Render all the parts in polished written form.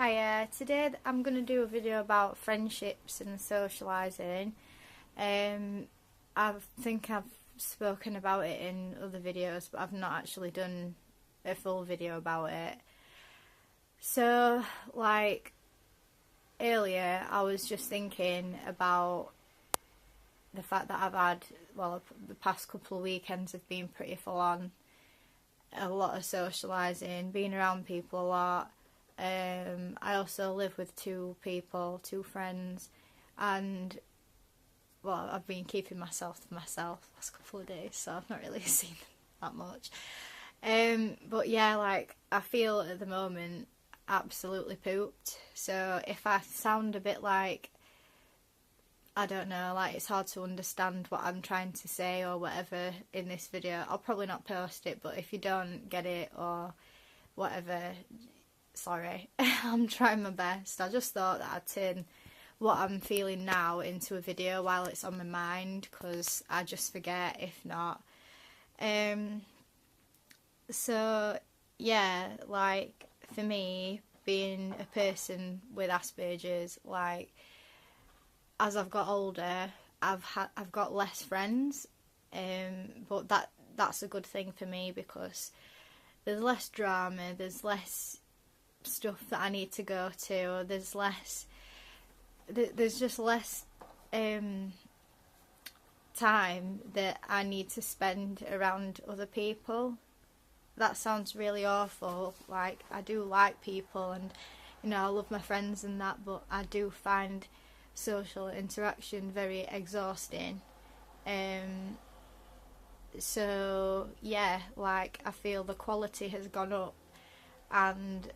Hiya, today I'm going to do a video about friendships and socialising. I think I've spoken about it in other videos, but I've not actually done a full video about it. So, earlier I was just thinking about the fact that the past couple of weekends have been pretty full on. A lot of socialising, being around people a lot. I also live with two friends, and I've been keeping myself to myself the last couple of days, so I've not really seen that much. But yeah, I feel at the moment absolutely pooped. So if I sound a bit I don't know, it's hard to understand what I'm trying to say or whatever in this video, I'll probably not post it, but if you don't get it or whatever, sorry. I'm trying my best. I just thought that I'd turn what I'm feeling now into a video while it's on my mind, because I just forget if not. So yeah, for me, being a person with Aspergers, as I've got older, I've got less friends, but that's a good thing for me, because there's less drama, there's less stuff that I need to go to, there's just less time that I need to spend around other people. That sounds really awful. I do like people, and I love my friends and that, but I do find social interaction very exhausting. So yeah, I feel the quality has gone up, and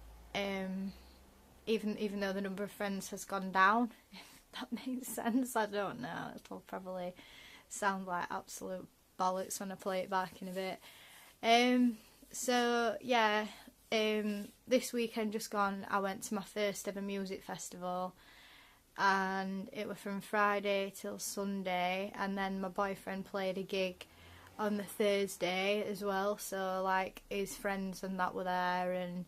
even though the number of friends has gone down, if that makes sense. I don't know, it'll probably sound like absolute bollocks when I play it back in a bit. So yeah, this weekend just gone, I went to my first ever music festival, and it was from Friday till Sunday, and then my boyfriend played a gig on the Thursday as well, so his friends and that were there, and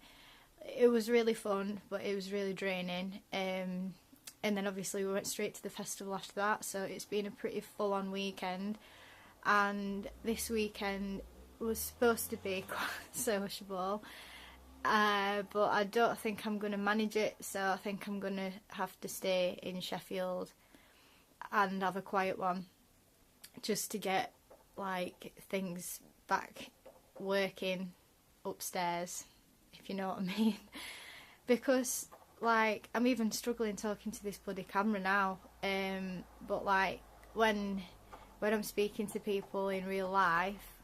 it was really fun, but it was really draining. And then obviously we went straight to the festival after that, so it's been a pretty full-on weekend. And this weekend was supposed to be quite sociable, but I don't think I'm going to manage it, so I think I'm going to have to stay in Sheffield and have a quiet one, just to get things back working upstairs, if you know what I mean. Because I'm even struggling talking to this bloody camera now, but when I'm speaking to people in real life,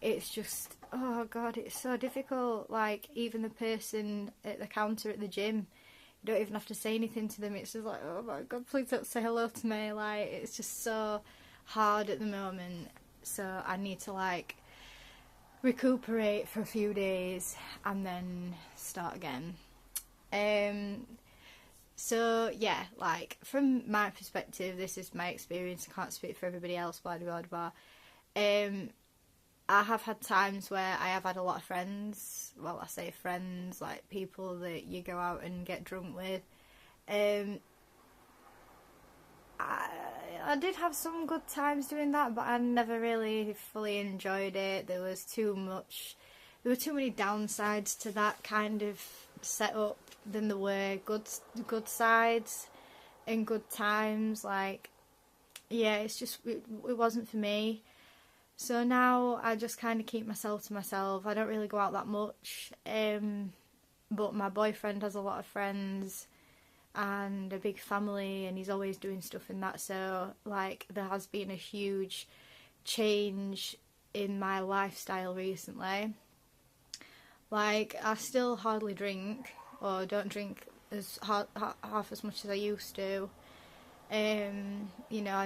it's just, oh god, it's so difficult. Even the person at the counter at the gym, you don't even have to say anything to them. It's just oh my god, please don't say hello to me. It's just so hard at the moment, so I need to recuperate for a few days and then start again. So yeah, from my perspective, this is my experience. I can't speak for everybody else, blah blah blah. I have had times where I have had a lot of friends. Well, I say friends, people that you go out and get drunk with. I did have some good times doing that, but I never really fully enjoyed it. There were too many downsides to that kind of setup than there were good sides and good times. Yeah, it's just it wasn't for me. So now I just kind of keep myself to myself. I don't really go out that much, but my boyfriend has a lot of friends and a big family, and he's always doing stuff in that, so there has been a huge change in my lifestyle recently. I still hardly drink, or don't drink half as much as I used to. I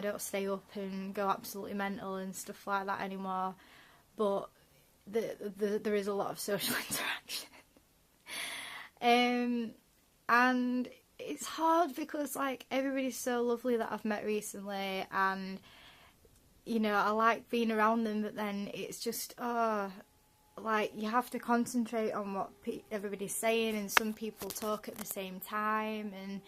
don't stay up and go absolutely mental and stuff like that anymore, but there is a lot of social interaction. And it's hard because everybody's so lovely that I've met recently, and I like being around them, but then it's just like, you have to concentrate on what everybody's saying, and some people talk at the same time, and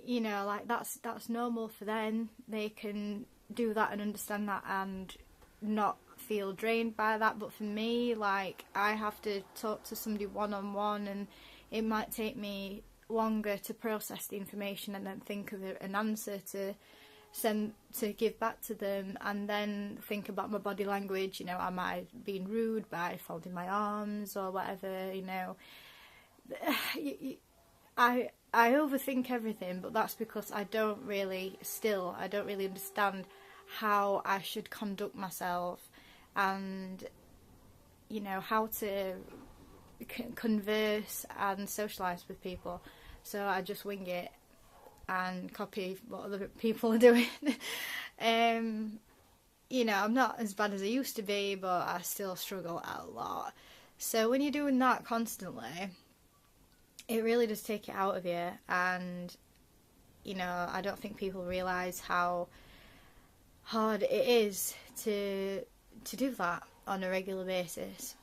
you know, like, that's normal for them. They can do that and understand that and not feel drained by that. But for me, like, I have to talk to somebody one-on-one, and it might take me longer to process the information and then think of an answer to give back to them, and then think about my body language. You know, am I being rude by folding my arms or whatever? You know, I overthink everything, but that's because I don't really understand how I should conduct myself, and you know, how to converse and socialise with people. So I just wing it and copy what other people are doing. You know, I'm not as bad as I used to be, but I still struggle a lot. So when you're doing that constantly, it really does take it out of you. And you know, I don't think people realise how hard it is to do that on a regular basis.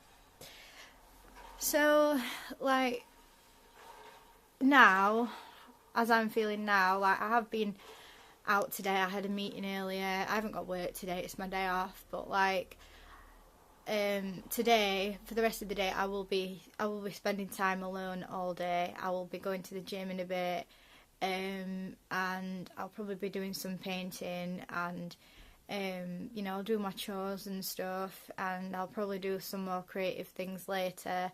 So, like, now, as I'm feeling now, like, I have been out today. I had a meeting earlier. I haven't got work today, it's my day off, but like, today, for the rest of the day, I will be spending time alone all day. I will be going to the gym in a bit, and I'll probably be doing some painting, and you know, I'll do my chores and stuff, and I'll probably do some more creative things later.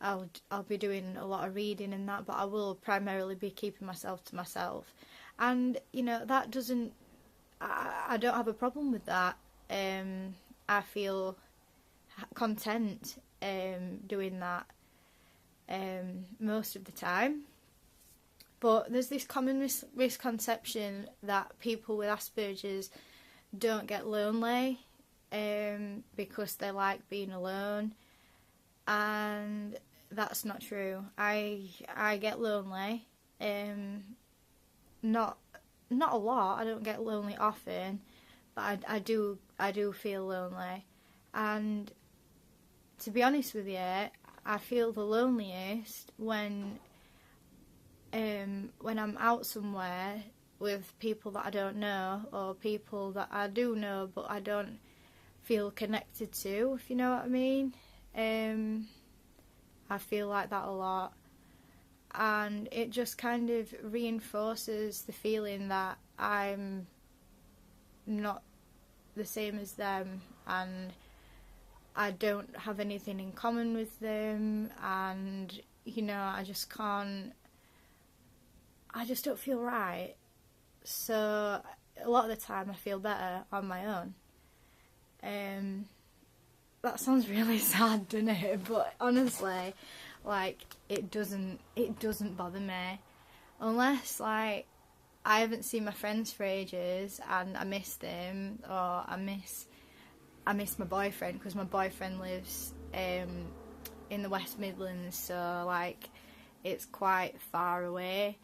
I'll be doing a lot of reading and that, but I will primarily be keeping myself to myself. And you know, that doesn't, I don't have a problem with that. I feel content doing that most of the time. But there's this common misconception that people with Aspergers don't get lonely because they like being alone, and that's not true. I get lonely, not a lot. I don't get lonely often, but I do feel lonely. And to be honest with you, I feel the loneliest when I'm out somewhere with people that I don't know, or people that I do know but I don't feel connected to, if you know what I mean. I feel like that a lot, and it just kind of reinforces the feeling that I'm not the same as them, and I don't have anything in common with them, and you know, I just don't feel right. So a lot of the time I feel better on my own. That sounds really sad, doesn't it? But honestly, like, it doesn't bother me, unless like I haven't seen my friends for ages and I miss them, or I miss my boyfriend, because my boyfriend lives in the West Midlands, so like it's quite far away.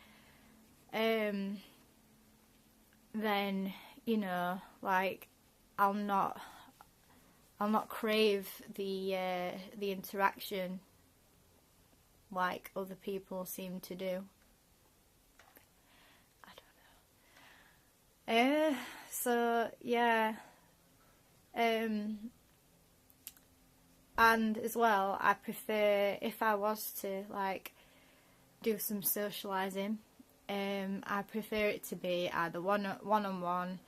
Then, you know, like, I'll not crave the interaction like other people seem to do. I don't know. So yeah. And as well, I prefer, if I was to like do some socialising, I prefer it to be either one-on-one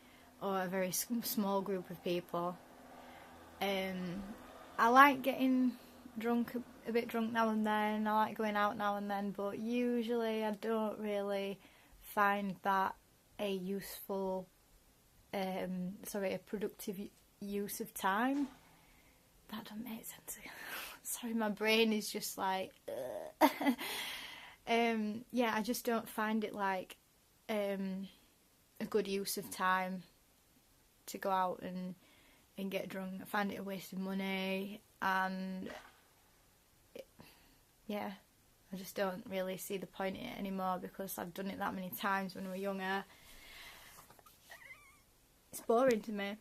or a very small group of people. I like getting a bit drunk now and then. I like going out now and then, but usually I don't really find that a productive use of time. That don't make sense. Sorry, my brain is just like yeah, I just don't find it like a good use of time to go out and get drunk. I find it a waste of money, and yeah, I just don't really see the point in it anymore, because I've done it that many times when we were younger. It's boring to me.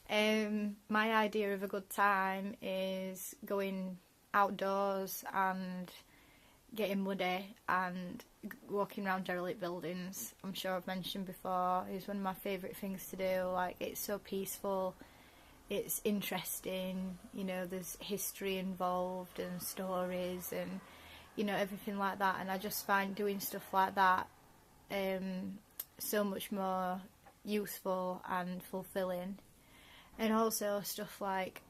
My idea of a good time is going outdoors and getting muddy and walking around derelict buildings. I'm sure I've mentioned before, is one of my favourite things to do. Like, it's so peaceful, it's interesting, you know, there's history involved and stories and, you know, everything like that. And I just find doing stuff like that so much more useful and fulfilling. And also stuff like,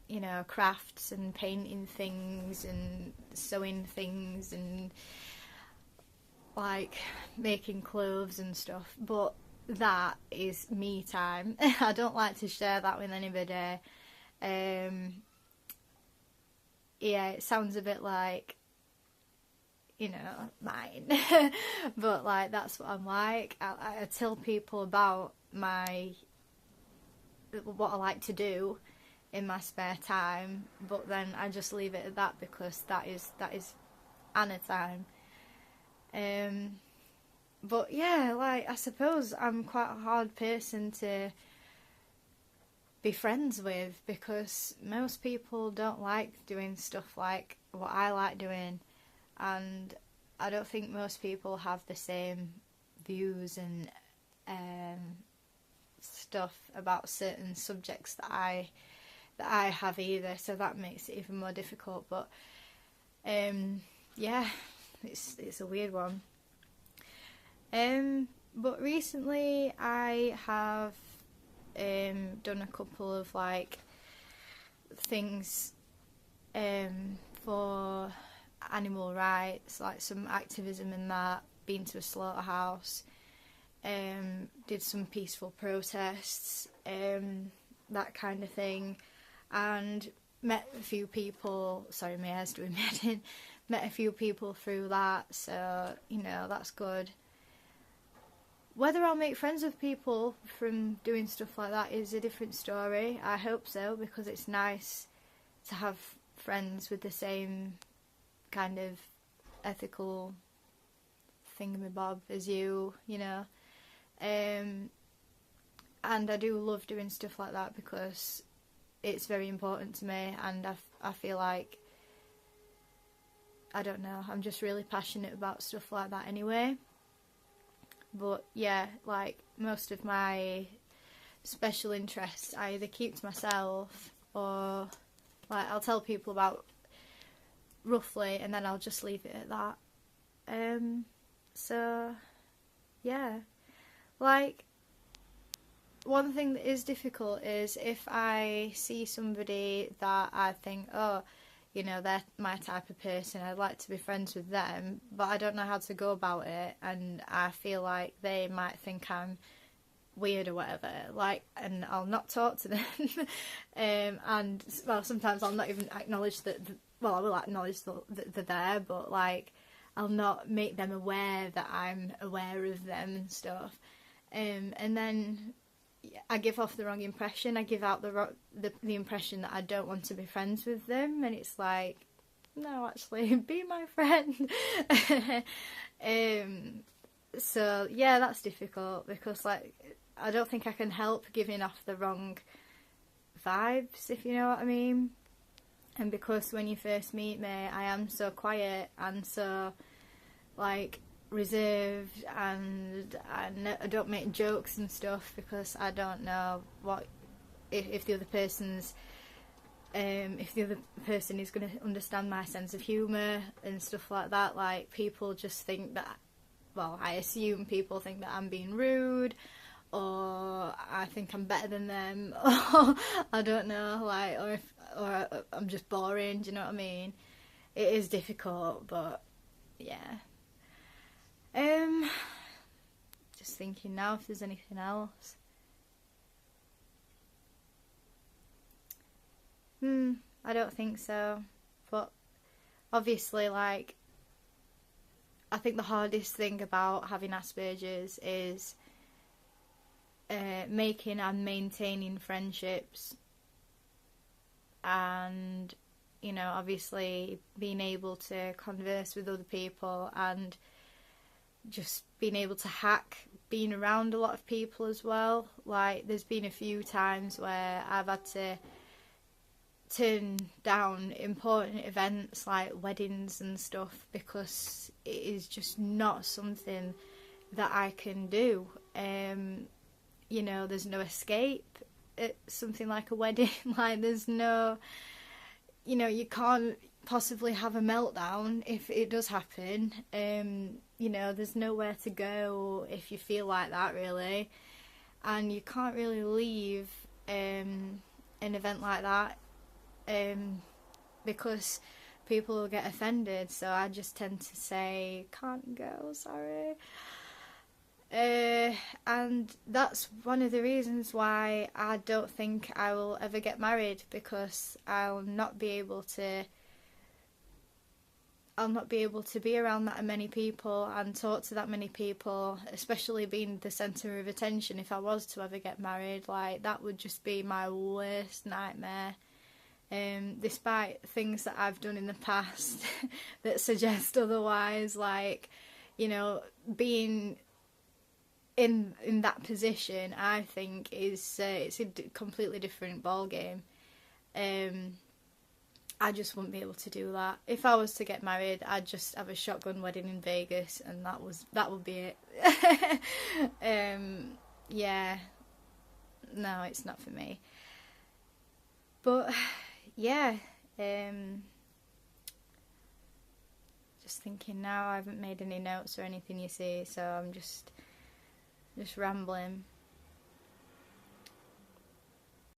you know, crafts and painting things and sewing things and like making clothes and stuff. But that is me time. I don't like to share that with anybody. Yeah, it sounds a bit like, you know, mine. But like, that's what I'm like. I tell people about what I like to do in my spare time, but then I just leave it at that, because that is Anna time. But yeah, like, I suppose I'm quite a hard person to be friends with, because most people don't like doing stuff like what I like doing, and I don't think most people have the same views and stuff about certain subjects that I have either, so that makes it even more difficult. But yeah, it's a weird one. But recently I have done a couple of like things for animal rights, like some activism in that, been to a slaughterhouse, did some peaceful protests, that kind of thing, and met a few people. Sorry, my hair's doing me head in. Met a few people through that, so, you know, that's good. Whether I'll make friends with people from doing stuff like that is a different story. I hope so, because it's nice to have friends with the same kind of ethical thingamabob as you know. And I do love doing stuff like that because it's very important to me, and I feel like, I don't know, I'm just really passionate about stuff like that anyway. But yeah, like, most of my special interests I either keep to myself, or like, I'll tell people about roughly and then I'll just leave it at that. So yeah, like, one thing that is difficult is if I see somebody that I think, oh, you know, they're my type of person, I'd like to be friends with them, but I don't know how to go about it, and I feel like they might think I'm weird or whatever, like, and I'll not talk to them. And, well, sometimes I'll not even acknowledge that, well, I will acknowledge that they're there, but, like, I'll not make them aware that I'm aware of them and stuff. And then I give off the wrong impression. I give out the impression that I don't want to be friends with them, and it's like, no, actually, be my friend. So yeah, that's difficult, because, like, I don't think I can help giving off the wrong vibes, if you know what I mean. And because when you first meet me, I am so quiet and so, like, reserved, and I don't make jokes and stuff, because I don't know what if the other person's if the other person is going to understand my sense of humour and stuff like that. Like, people just think that, well, I assume people think that I'm being rude, or I think I'm better than them, or I don't know, like, or I'm just boring, do you know what I mean? It is difficult, but yeah. Just thinking now if there's anything else. I don't think so. But obviously, like, I think the hardest thing about having Aspergers is making and maintaining friendships, and, you know, obviously being able to converse with other people and just being able to hack being around a lot of people as well. Like, there's been a few times where I've had to turn down important events like weddings and stuff because it is just not something that I can do. You know, there's no escape at something like a wedding. Like, there's no, you know, you can't possibly have a meltdown if it does happen. You know, there's nowhere to go if you feel like that, really, and you can't really leave an event like that because people will get offended. So I just tend to say, can't go, sorry. And that's one of the reasons why I don't think I will ever get married, because I'll not be able to be around that many people and talk to that many people, especially being the centre of attention. If I was to ever get married, like, that would just be my worst nightmare. Despite things that I've done in the past that suggest otherwise, like, you know, being in that position, I think it's a completely different ball game. I just wouldn't be able to do that. If I was to get married, I'd just have a shotgun wedding in Vegas, and that would be it. Yeah, no, it's not for me. But yeah, just thinking now, I haven't made any notes or anything, you see, so I'm just rambling.